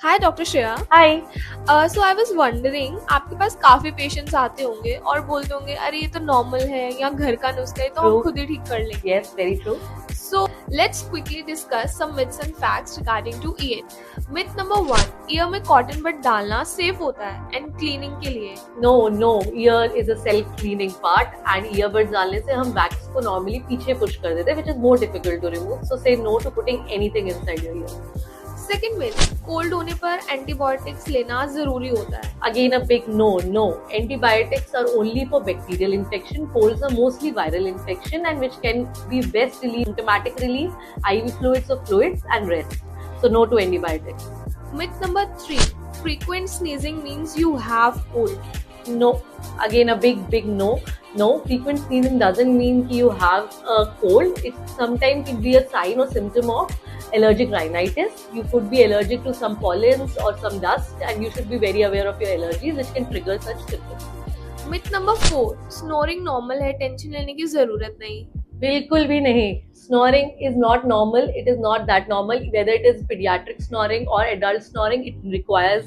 Hi doctor Shreya. Hi. So I was wondering, आपके पास काफी patients आते होंगे और बोलते होंगे अरे ये तो नॉर्मल है या घर का नुस्खा है तो ट्रू। हम खुद ही ठीक कर लेंगे। Yes, very true. So let's quickly discuss some myths and facts regarding to ear. Myth number 1, ear में कॉटन बड डालना सेफ होता है एंड क्लीनिंग के लिए। No no, ear is a self cleaning part and earbuds डालने से हम wax को नॉर्मली पीछे पुश कर देते हैं, which is more difficult to remove, so say no to putting anything inside your ear. Second myth, cold होने पर एंटीबायोटिक्स लेना जरूरी होता है। Again, a big no. No, antibiotics are only for bacterial infection. Colds are mostly viral infection, and which can be best relieved symptomatic relief, IV fluids or fluids, and rest. So no to antibiotics. Myth number 3, frequent sneezing means you have cold. No, again a big no. No, frequent sneezing doesn't mean you have a cold. It sometimes could be a sign or symptom of allergic rhinitis. You could be allergic to some pollens or some dust, and you should be very aware of your allergies, which can trigger such symptoms. Myth number 4, snoring normal है, tension लेने की जरूरत नहीं। बिल्कुल भी नहीं। Snoring is not normal. It is not that normal. Whether it is pediatric snoring or adult snoring, it requires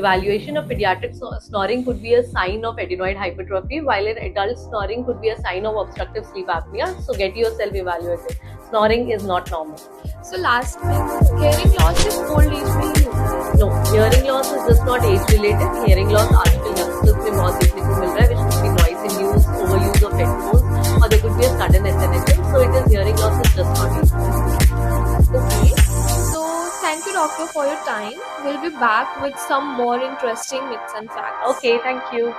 evaluation. Of pediatric snoring could be a sign of adenoid hypertrophy, while an adult snoring could be a sign of obstructive sleep apnea. So get yourself evaluated. Snoring is not normal. So last myth, hearing loss is old age में ही होता है। No, hearing loss is just not age related. Hearing loss आजकल youngsters में बहुत देखने को मिल रहा है, which could be noise induced, overuse of headphones, or there could be a sudden SNFM. So it is hearing loss is just not age related. Okay. So thank you doctor for your time. We'll be back with some more interesting myths and facts. Okay, thank you.